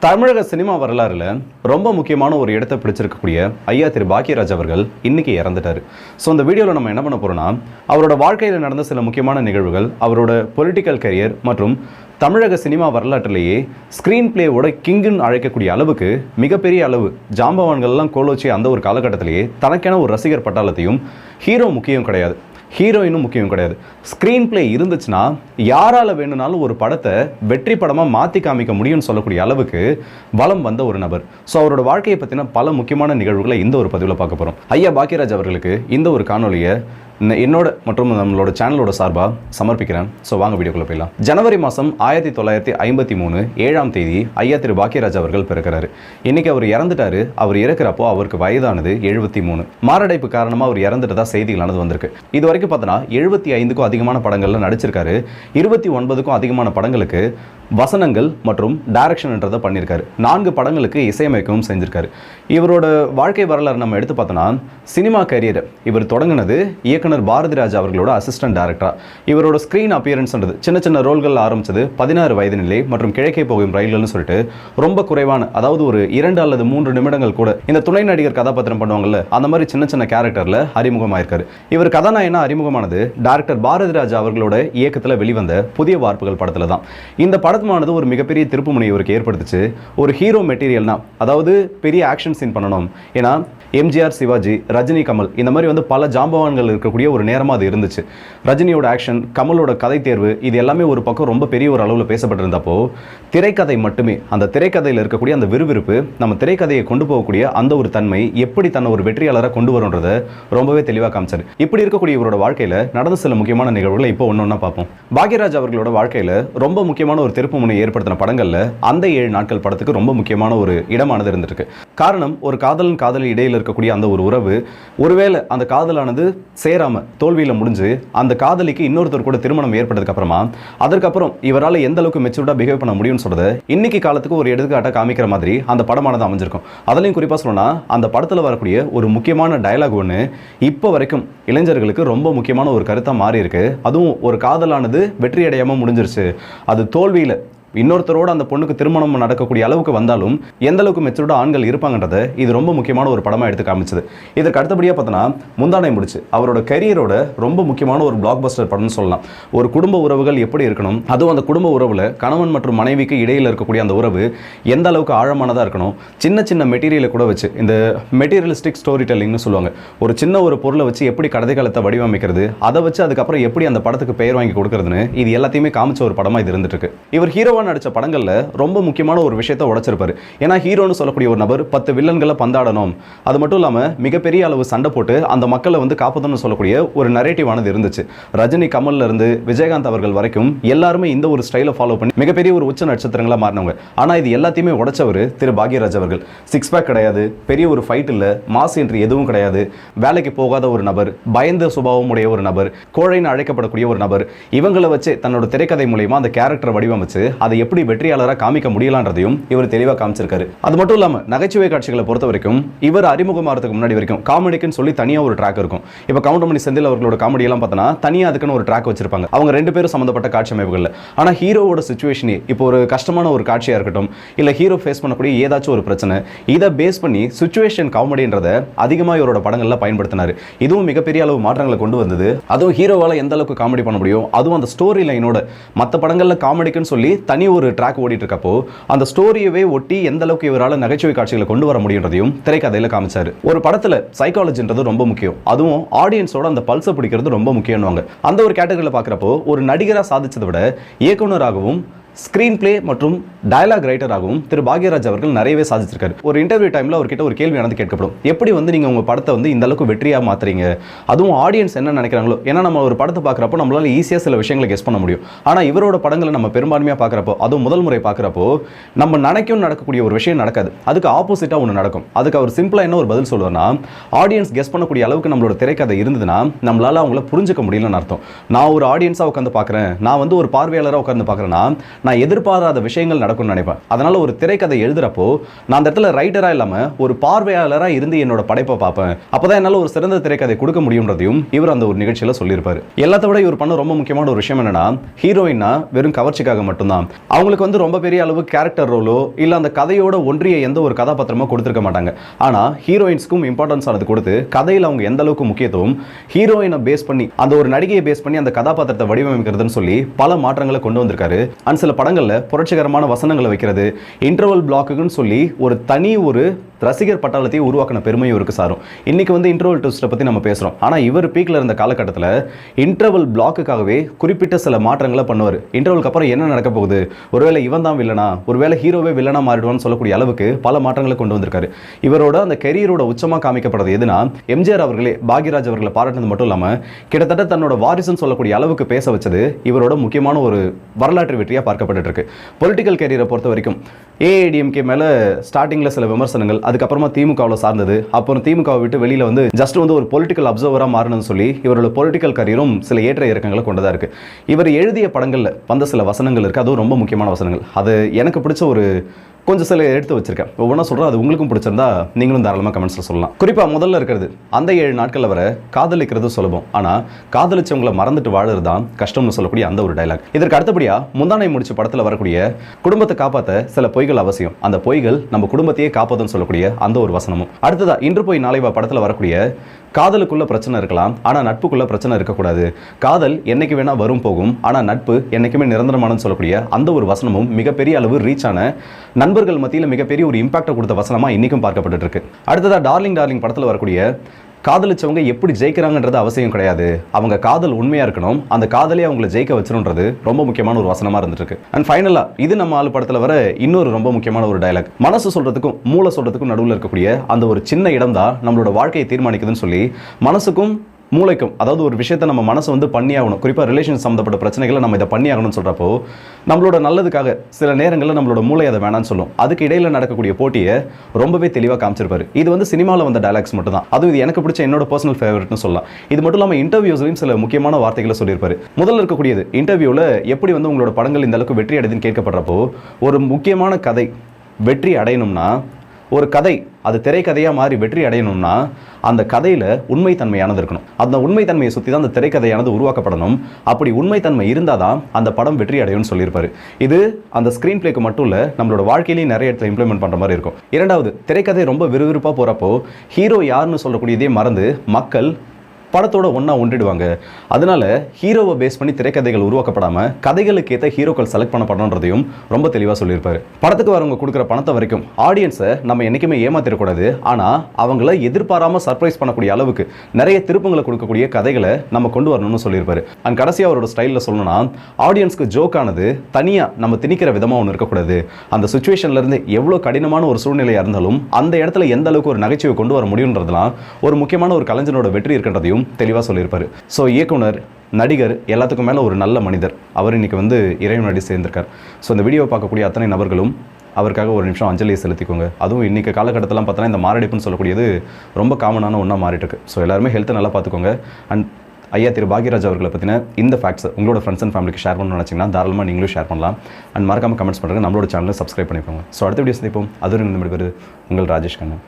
தமிழக சினிமா வரலாறுல ரொம்ப முக்கியமான ஒரு இடத்தை பிடிச்சிருக்கக்கூடிய ஐயா திரு பாக்கியராஜ் அவர்கள் இன்னைக்கு இறந்துட்டாரு. ஸோ இந்த வீடியோவில் நம்ம என்ன பண்ண போறோம்னா, அவரோட வாழ்க்கையில் நடந்த சில முக்கியமான நிகழ்வுகள், அவரோட பொலிட்டிக்கல் கரியர் மற்றும் தமிழக சினிமா வரலாற்றிலேயே ஸ்க்ரீன் பிளேவோட கிங்குன்னு அழைக்கக்கூடிய அளவுக்கு மிகப்பெரிய அளவு ஜாம்பவான்கள்லாம் கோலோச்சி அந்த ஒரு காலகட்டத்திலேயே தனக்கென ஒரு ரசிகர் பட்டாளத்தையும், ஹீரோ முக்கியம் கிடையாது, ஹீரோயினும் முக்கியம் கிடையாது, ஸ்க்ரீன் பிளே இருந்துச்சுன்னா யாரால் வேணும்னாலும் ஒரு படத்தை வெற்றி படமாக மாற்றி காமிக்க முடியும்னு சொல்லக்கூடிய அளவுக்கு வலம் வந்த ஒரு நபர். ஸோ அவரோட வாழ்க்கையை பற்றின பல முக்கியமான நிகழ்வுகளை இந்த ஒரு பதிவில் பார்க்க போகிறோம். ஐயா பாக்கியராஜ் அவர்களுக்கு இந்த ஒரு காணொலியை என்னோட மற்றும் நம்மளோட சேனலோட சார்பாக சமர்ப்பிக்கிறேன். ஸோ வாங்க வீடியோக்குள்ள போயிடலாம். ஜனவரி மாதம் 1953 7ஆம் தேதி ஐயா திரு பாக்கியராஜ் அவர்கள் பிறக்கிறாரு. இன்னைக்கு அவர் இறந்துட்டாரு. அவர் இறக்குறப்போ அவருக்கு வயதானது 73. மாரடைப்பு காரணமாக அவர் இறந்துட்டதா செய்திகளானது வந்திருக்கு. இது வரைக்கும் பார்த்தோன்னா 75க்கும் அதிகமான படங்கள்ல நடிச்சிருக்காரு. 29க்கும் அதிகமான படங்களுக்கு வசனங்கள் மற்றும் டைரக்ஷன்ன்றதை பண்ணியிருக்காரு. 4 படங்களுக்கு இசையமைக்கவும் செஞ்சிருக்காரு. இவரோட வாழ்க்கை வரலாறு நம்ம எடுத்து பார்த்தோன்னா, சினிமா கரியர் இவர் தொடங்கினது இயக்குனர் பாரதிராஜா அவர்களோட அசிஸ்டன்ட் டைரக்டரா. இவரோட ஸ்க்ரீன் அப்பியரன்ஸ்ன்றது சின்ன சின்ன ரோல்கள் ஆரம்பிச்சது 16 வயது நிலை மற்றும் கிழக்கே போகும் ரயில்கள்னு சொல்லிட்டு ரொம்ப குறைவான, அதாவது ஒரு 2 அல்லது 3 நிமிடங்கள் கூட இந்த துணை நடிகர் கதாபாத்திரம் பண்ணுவாங்கல்ல, அந்த மாதிரி சின்ன சின்ன கேரக்டர்ல அறிமுகமாயிருக்காரு. இவர் கதாநாயகனா அறிமுகமானது டைரக்டர் பாரதிராஜா அவர்களோட இயக்கத்தில் வெளிவந்த புதிய வார்ப்புகள் படத்துல தான். இந்த படமானது ஒரு மிகப்பெரிய திருப்புமுனை இவருக்கு ஏற்படுத்துச்சு. ஒரு ஹீரோ மெட்டீரியல்னா, அதாவது பெரிய ஆக்ஷன் சீன் பண்ணணும். ஏன்னா எம்ஜிஆர், சிவாஜி, ரஜினி, கமல் இந்த மாதிரி வந்து பல ஜாம்பவான்கள் இருக்கக்கூடிய ஒரு நேரமாக அது இருந்துச்சு. ரஜினியோட ஆக்ஷன், கமலோட கதை தேர்வு, இது எல்லாமே ஒரு பக்கம் ரொம்ப பெரிய ஒரு அளவில் பேசப்பட்டிருந்தப்போ, திரைக்கதை மட்டுமே, அந்த திரைக்கதையில் இருக்கக்கூடிய அந்த விறுவிறுப்பு, நம்ம திரைக்கதையை கொண்டு போகக்கூடிய அந்த ஒரு தன்மை எப்படி தன்னை ஒரு வெற்றியாளராக கொண்டு வரும்ன்றதை ரொம்பவே தெளிவாக காமிச்சார். இப்படி இருக்கக்கூடிய இவரோட வாழ்க்கையில் நடந்த சில முக்கியமான நிகழ்வுகளை இப்போ ஒன்று ஒன்றா பார்ப்போம். பாக்யராஜ் அவர்களோட வாழ்க்கையில் ரொம்ப முக்கியமான ஒரு திருப்புமுனை ஏற்படுத்தின படங்களில் அந்த 7 நாட்கள் படத்துக்கு ரொம்ப முக்கியமான ஒரு இடமானது இருந்திருக்கு. காரணம், ஒரு காதலன் காதலி இடையில் இருக்கக்கூடிய அந்த ஒரு உறவு, ஒருவேளை அந்த காதலானது சேராம தோல்வியில முடிஞ்சு அந்த காதலிக்கு இன்னொருத்தர் கூட திருமணம் ஏற்பட்டதுக்கு அப்புறமா, அதற்கப்புறம் இவரால் எந்த அளவுக்கு மெச்சூர்டா பிஹேவ் பண்ண முடியும்னு சொல்றது இன்னைக்கு காலத்துக்கு ஒரு எடுத்துக்காட்டா காமிக்கிற மாதிரி அந்த படமானது அமைஞ்சிருக்கும். அதுலயும் குறிப்பா சொல்லணும்னா, அந்த படத்துல வரக்கூடிய ஒரு முக்கியமான டயலாக் ஒன்று இப்போ வரைக்கும் இளைஞர்களுக்கு ரொம்ப முக்கியமான ஒரு கருத்தா மாறி இருக்கு. அதுவும் ஒரு காதலானது வெற்றி அடையாம முடிஞ்சிருச்சு, அது தோல்வியில இன்னொருத்தரோட அந்த பொண்ணுக்கு திருமணம் நடக்கக்கூடிய அளவுக்கு வந்தாலும் எந்த அளவுக்கு மெச்சூர்டா ஆண்கள் இருப்பாங்கன்றதை இது ரொம்ப முக்கியமான ஒரு படமா எடுத்து காமிச்சது. இதற்கு அடுத்தபடியாக பார்த்தோன்னா, முந்தானை முடிச்சு அவரோட கரியரோட ரொம்ப முக்கியமான ஒரு பிளாக் பஸ்டர் படம்னு சொல்லலாம். ஒரு குடும்ப உறவுகள் எப்படி இருக்கணும், அதுவும் அந்த குடும்ப உறவுல கணவன் மற்றும் மனைவிக்கு இடையில் இருக்கக்கூடிய அந்த உறவு எந்த அளவுக்கு ஆழமானதாக இருக்கணும். சின்ன சின்ன மெட்டீரியலை கூட வச்சு, இந்த மெட்டீரியலிஸ்டிக் ஸ்டோரி டெல்லிங்னு சொல்லுவாங்க, ஒரு சின்ன ஒரு பொருளை வச்சு எப்படி கதைக்காலத்தை வடிவமைக்கிறது, அதை வச்சு அதுக்கப்புறம் எப்படி அந்த படத்துக்கு பெயர் வாங்கி கொடுக்கறதுன்னு இது எல்லாத்தையுமே காமிச்ச ஒரு படமா இது இருந்துட்டு இருக்கு. இவர் ஹீரோ நடிச்ச படங்கள்ல ரொம்ப முக்கியமான ஒரு விஷயத்தை உடைச்சிருப்பாரு. ஏன்னா ஹீரோன்னு சொல்லக்கூடிய ஒரு நபர் 10 வில்லன்களை பந்தாடணும், அது மட்டும் இல்லாம மிகப்பெரிய அளவு சண்டை போட்டு அந்த மக்களை வந்து காப்பாற்றணும்னு சொல்லக்கூடிய ஒரு நரேட்டிவானது இருந்துச்சு. ரஜினி, கமல்ல இருந்து விஜயகாந்த் அவர்கள் வரைக்கும் எல்லாருமே இந்த ஒரு ஸ்டைலை ஃபாலோ பண்ணி மிகப்பெரிய ஒரு உச்ச நட்சத்திரங்களா மாறினவங்க. ஆனா இது எல்லாத்தையுமே உடைச்சவர் திரு பாக்யராஜ் அவர்கள். 6 பேக் கிடையாது, பெரிய ஒரு ஃபைட் இல்ல, மாஸ் என்ட்ரி எதுவும் கிடையாது, வேலைக்கு போகாத ஒரு நபர், பயந்த சுபாவம் உடைய ஒரு நபர், கோழைன்னு அழைக்கப்படக்கூடிய ஒரு நபர். இவங்களை வச்சு தன்னோட திரைக்கதை மூலமா அந்த கேரக்டரை வடிவமைச்சு அதை எப்படி வெற்றியாளராக காமிக்க முடியலான்றதையும் இவர் தெளிவாக காமிச்சிருக்காரு. அது மட்டும் இல்லாம நகைச்சுவை காட்சிகளை பொறுத்த வரைக்கும் இவர் அறிமுகமாகிறதுக்கு முன்னாடி வரைக்கும் காமெடிக்குன்னு சொல்லி தனியா ஒரு ட்ராக் இருக்கும். இப்போ கவுண்டமணி செந்தில் அவர்களோட காமெடி எல்லாம் பார்த்தோன்னா தனியா அதுக்குன்னு ஒரு ட்ராக் வச்சிருப்பாங்க, அவங்க 2 பேரும் சம்பந்தப்பட்ட காட்சி அமைப்புகள். ஆனா ஹீரோவோட சிச்சுவேஷனே, இப்போ ஒரு கஷ்டமான ஒரு காட்சியா இருக்கட்டும், இல்ல ஹீரோ ஃபேஸ் பண்ணக்கூடிய ஏதாச்சும் ஒரு பிரச்சனை, இதை பேஸ் பண்ணி சிச்சுவேஷன் காமெடின்றதை அதிகமாக இவரோட படங்கள்ல பயன்படுத்தினாரு. இதுவும் மிகப்பெரிய அளவு மாற்றங்களை கொண்டு வந்தது. அதுவும் ஹீரோவால எந்த அளவுக்கு காமெடி பண்ண முடியும், அதுவும் அந்த ஸ்டோரி லைனோட மற்ற படங்கள்ல காமெடிக்குன்னு சொல்லி தனி ஒரு ட்ராக் ஓடிட்டு இருக்கப்போ அந்த ஸ்டோரியவே ஒட்டி எந்த அளவுக்கு இவரால் நகைச்சுவை காட்சிகளை கொண்டு வர முடியுன்றதையும் திரைக்கதையில காமிச்சாரு. ஒரு படத்துல சைக்காலஜின்றது ரொம்ப முக்கியம், அதுவும் ஆடியன்ஸோட அந்த பல்ஸை பிடிக்கிறது ரொம்ப முக்கியம்னுவாங்க. அந்த ஒரு கேட்டகரியில் பார்க்குறப்போ ஒரு நடிகராக சாதிச்சதை விட இயக்குனராகவும் ஸ்க்ரீன் பிளே மற்றும் டயலாக் ரைட்டராகவும் திரு பாக்யராஜ் அவர்கள் நிறையவே சாதிச்சிருக்காரு. ஒரு இன்டர்வியூ டைமில் அவர்கிட்ட ஒரு கேள்வி நடந்து கேட்கப்படும், எப்படி வந்து நீங்கள் உங்கள் படத்தை வந்து இந்த அளவுக்கு வெற்றியாக மாற்றுறீங்க, அதுவும் ஆடியன்ஸ் என்ன நினைக்கிறாங்களோ. ஏன்னா நம்ம ஒரு படத்தை பார்க்குறப்போ நம்மளால ஈஸியாக சில விஷயங்களை கெஸ் பண்ண முடியும். ஆனால் இவரோட படங்களை நம்ம பெரும்பான்மையாக பார்க்குறப்போ, அதுவும் முதல் முறை பார்க்குறப்போ நம்ம நினைக்கும் நடக்கக்கூடிய ஒரு விஷயம் நடக்காது, அதுக்கு ஆப்போசிட்டாக ஒன்று நடக்கும். அதுக்கு அவர் சிம்பிளாக என்ன ஒரு பதில் சொல்லுவார்னா, ஆடியன்ஸ் கெஸ் பண்ணக்கூடிய அளவுக்கு நம்மளோட திரைக்கதை இருந்ததுன்னா நம்மளால அவங்கள புரிஞ்சுக்க முடியலன்னு அர்த்தம். நான் ஒரு ஆடியன்ஸாக உட்காந்து பார்க்குறேன், நான் வந்து ஒரு பார்வையாளராக உட்காந்து பார்க்குறேன்னா நான் எதிர்பாராத விஷயங்கள் நடக்கும்னு நினைப்பேன். அதனால ஒரு திரைக்கதை எழுதுறப்போ நான் அந்த இடத்துல ரைட்டரா இல்லாம ஒரு பார்வையாளரா இருந்து என்னோட படைப்பை பார்ப்பேன். அப்பதான் என்னால ஒரு சிறந்த திரைக்கதை கொடுக்க முடியும்ன்றதையும் இவர் அந்த ஒரு நிகழ்ச்சியில சொல்லியிருப்பாரு. எல்லாத்த விட இவர் பண்ண ரொம்ப முக்கியமான ஒரு விஷயம் என்னன்னா, ஹீரோயினா வெறும் கவர்ச்சிக்காக மட்டும்தான், அவங்களுக்கு வந்து ரொம்ப பெரிய அளவு கேரக்டர் ரோலோ இல்ல அந்த கதையோட ஒன்றிய எந்த ஒரு கதாபாத்திரமோ கொடுத்திருக்க மாட்டாங்க. ஆனா ஹீரோயின்ஸ்க்கும் இம்பார்ட்டன்ஸ் ஆனது கொடுத்து கதையில அவங்க எந்த அளவுக்கு முக்கியத்துவம், ஹீரோயினை பேஸ் பண்ணி அந்த ஒரு நடிகையை பேஸ் பண்ணி அந்த கதாபாத்திரத்தை வடிவமைக்கிறதுன்னு சொல்லி பல மாற்றங்களை கொண்டு வந்திருக்காரு. அண்ட் சில படங்கள்ல புரட்சிகரமான வசனங்களை வைக்கிறது, இன்டர்வல் பிளாக்குன்னு சொல்லி ஒரு தனி ஒரு ரசிகர் பட்டாளத்தையே உருவாக்கின பெருமையும் இருக்கு சாரும். இன்னைக்கு வந்து இன்டர்வல் ட்விஸ்ட்டை பத்தி நம்ம பேசுறோம். ஆனா இவர் பீக்ல இருந்த காலகட்டத்தில் இன்டர்வல் பிளாக்குக்காகவே குறிப்பிட்ட சில மாற்றங்களை பண்ணுவார். இன்டர்வலுக்கு அப்புறம் என்ன நடக்க போகுது, ஒருவேளை இவன் தான் வில்லனா, ஒருவேளை ஹீரோவே வில்லனா மாறிடுவான்னு சொல்லக்கூடிய அளவுக்கு பல மாற்றங்களை கொண்டு வந்திருக்காரு. இவரோட அந்த கெரியரோட உச்சமா காமிக்கப்படுறது எதுனா, எம்ஜிஆர் அவர்களே பாக்யராஜ் அவர்களை பாராட்டினது மட்டும் இல்லாம கிட்டத்தட்ட தன்னோட வாரிசுன்னு சொல்லக்கூடிய அளவுக்கு பேச வச்சது இவரோட முக்கியமான ஒரு வரலாற்று வெற்றியா பார்க்கப்பட்டு இருக்கு. பொலிட்டிக்கல் கெரியரை பொறுத்த வரைக்கும் ஏஐடிஎம்கே மேல ஸ்டார்டிங்ல சில விமர்சனங்கள், அதுக்கப்புறமா திமுகவில் சார்ந்தது, அப்புறம் திமுகவை விட்டு வெளியில வந்து ஜஸ்ட் வந்து ஒரு பொலிட்டிக்கல் அப்சர்வரா மாறணும்னு சொல்லி இவரோட பொலிட்டிக்கல் கரியரும் சில ஏற்ற இறக்கங்களை கொண்டதா இருக்கு. இவர் எழுதிய படங்கள்ல வந்த சில வசனங்கள் இருக்கு, அதுவும் ரொம்ப முக்கியமான வசனங்கள். அது எனக்கு பிடிச்ச ஒரு கொஞ்சம் சில எடுத்து வச்சிருக்கேன், ஒவ்வொன்றா சொல்கிறேன். அது உங்களுக்கும் பிடிச்சிருந்தா நீங்களும் தாராளமாக கமெண்ட்ஸில் சொல்லலாம். குறிப்பாக முதல்ல இருக்கிறது, அந்த 7 நாட்களில் வர காதலிக்கிறது சுலபம், ஆனால் காதலிச்சவங்களை மறந்துட்டு வாழறது தான் கஷ்டம்னு சொல்லக்கூடிய அந்த ஒரு டைலாக். இதற்கு அடுத்தபடியாக முந்தானை முடிச்ச படத்தில் வரக்கூடிய குடும்பத்தை காப்பாற்ற சில பொய்கள் அவசியம், அந்த பொய்கள் நம்ம குடும்பத்தையே காப்பாதுன்னு சொல்லக்கூடிய அந்த ஒரு வசனமும். அடுத்ததா இன்று போய் நாளை வா படத்தில் வரக்கூடிய காதலுக்குள்ள பிரச்சனை இருக்கலாம், ஆனால் நட்புக்குள்ள பிரச்சனை இருக்கக்கூடாது, காதல் என்னைக்கு வேணா வரும் போகும், ஆனால் நட்பு என்னைக்குமே நிரந்தரமானு சொல்லக்கூடிய அந்த ஒரு வசனமும் மிகப்பெரிய அளவு ரீச் ஆன, நண்பர்கள் மத்தியில் மிகப்பெரிய ஒரு இம்பாக்டை கொடுத்த வசனமா இன்னைக்கும் பார்க்கப்பட்டு இருக்கு. அடுத்ததா டார்லிங் டார்லிங் படத்தில் வரக்கூடிய காதலிச்சவங்க எப்படி ஜெயிக்கிறாங்கன்றது அவசியம் கிடையாது, அவங்க காதல் உண்மையா இருக்கணும், அந்த காதலே அவங்களை ஜெயிக்க வச்சிருன்றது ரொம்ப முக்கியமான ஒரு வசனமா இருந்துட்டு இருக்கு. அண்ட் ஃபைனலா இது நம்ம ஆளு படத்துல வர இன்னொரு ரொம்ப முக்கியமான ஒரு டயலாக், மனசு சொல்றதுக்கும் மூளை சொல்றதுக்கும் நடுவில் இருக்கக்கூடிய அந்த ஒரு சின்ன இடம் தான் நம்மளோட வாழ்க்கையை தீர்மானிக்குதுன்னு சொல்லி, மனசுக்கும் மூளைக்கும், அதாவது ஒரு விஷயத்தை நம்ம மனசு வந்து பண்ணி ஆகணும், குறிப்பாக ரிலேஷன் சம்மந்தப்பட்ட பிரச்சனைகளை நம்ம இதை பண்ணி ஆகணும்னு சொல்கிறப்போ நம்மளோட நல்லதுக்காக சில நேரங்களில் நம்மளோட மூளை அதை வேணான்னு சொல்லும். அதுக்கு இடையில் நடக்கக்கூடிய போட்டியை ரொம்பவே தெளிவாக காமிச்சிருப்பாரு. இது வந்து சினிமாவில் வந்த டயலாக்ஸ் மட்டும் தான், அதுவும் இது எனக்கு பிடிச்ச என்னோட பர்சனல் ஃபேவரட்னு சொல்லலாம். இது மட்டும் இல்லாமல் இன்டர்வியூஸ்லையும் சில முக்கியமான வார்த்தைகளை சொல்லியிருப்பாரு. முதல்ல இருக்கக்கூடியது, இன்டர்வியூவில் எப்படி வந்து உங்களோட படங்கள் இந்த அளவுக்கு வெற்றி அடைதுன்னு கேட்கப்படுறப்போ, ஒரு முக்கியமான கதை வெற்றி அடையணும்னா, ஒரு கதை அது திரைக்கதையாக மாறி வெற்றி அடையணும்னா அந்த கதையில் உண்மைத்தன்மையானது இருக்கணும், அந்த உண்மைத்தன்மையை சுற்றி தான் அந்த திரைக்கதையானது உருவாக்கப்படணும். அப்படி உண்மைத்தன்மை இருந்தால் தான் அந்த படம் வெற்றி அடையும்னு சொல்லியிருப்பாரு. இது அந்த ஸ்க்ரீன் பிளேக்கு மட்டும் இல்லை, நம்மளோட வாழ்க்கையிலையும் நிறைய இடத்துல இம்ப்ளிமெண்ட் பண்ணுற மாதிரி இருக்கும். இரண்டாவது, திரைக்கதை ரொம்ப விறுவிறுப்பாக போகிறப்போ ஹீரோ யாருன்னு சொல்லக்கூடியதே மறந்து மக்கள் படத்தோட ஒன்றா ஒன்றிடுவாங்க. அதனால ஹீரோவை பேஸ் பண்ணி திரைக்கதைகள் உருவாக்கப்படாமல் கதைகளுக்கு ஏற்ற ஹீரோக்கள் செலக்ட் பண்ணணுன்றதையும் ரொம்ப தெளிவாக சொல்லியிருப்பாரு. படத்துக்கு வரவங்க கொடுக்குற பணத்தை வரைக்கும் ஆடியன்ஸை நம்ம என்றைக்குமே ஏமாத்திடக்கூடாது, ஆனால் அவங்கள எதிர்பாராமல் சர்ப்ரைஸ் பண்ணக்கூடிய அளவுக்கு நிறைய திருப்பங்களை கொடுக்கக்கூடிய கதைகளை நம்ம கொண்டு வரணும்னு சொல்லியிருப்பாரு. அண்ட் கடைசியாக அவரோட ஸ்டைலில் சொல்லணும்னா, ஆடியன்ஸ்க்கு ஜோக்கானது தனியாக நம்ம திணிக்கிற விதமாக ஒன்று இருக்கக்கூடாது, அந்த சுச்சுவேஷன்லேருந்து எவ்வளோ கடினமான ஒரு சூழ்நிலையாக இருந்தாலும் அந்த இடத்துல எந்த அளவுக்கு ஒரு நகைச்சுவை கொண்டு வர முடியுன்றதுலாம் ஒரு முக்கியமான ஒரு கலைஞனோட வெற்றி இருக்கின்றதையும் தெளிவாக சொல்லியிருப்பாரு. ஸோ இயக்குனர், நடிகர், எல்லாத்துக்கும் மேலே ஒரு நல்ல மனிதர், அவர் இன்னைக்கு வந்து இறைவனடி சேர்ந்திருக்கார். ஸோ இந்த வீடியோவை பார்க்கக்கூடிய அத்தனை நபர்களும் அவருக்காக ஒரு நிமிஷம் அஞ்சலியை செலுத்திக்கோங்க. அதுவும் இன்றைக்கி காலகட்டத்திலாம் பார்த்தோன்னா இந்த மாரடைப்புன்னு சொல்லக்கூடியது ரொம்ப காமனான ஒன்றா மாறிட்டு இருக்கு. ஸோ எல்லாருமே ஹெல்த்தை நல்லா பார்த்துக்கோங்க. அண்ட் ஐயா திரு பாக்யராஜ் அவர்களை பற்றின இந்த ஃபேக்ட்ஸ் உங்களோட ஃப்ரெண்ட்ஸ் அண்ட் ஃபேமிலிக்கு ஷேர் பண்ணணும்னு நினச்சிங்கன்னா தாராளமாக நீங்களும் ஷேர் பண்ணலாம். அண்ட் மறக்காமல் கமெண்ட்ஸ் பண்ணுறேன், நம்மளோட சேனலை சப்ஸ்கிரைப் பண்ணிக்கோங்க. ஸோ அடுத்த வீடியோ சந்திப்போம். அதுவும் இந்த பேர் உங்கள் ராஜேஷ் கண்ணன்.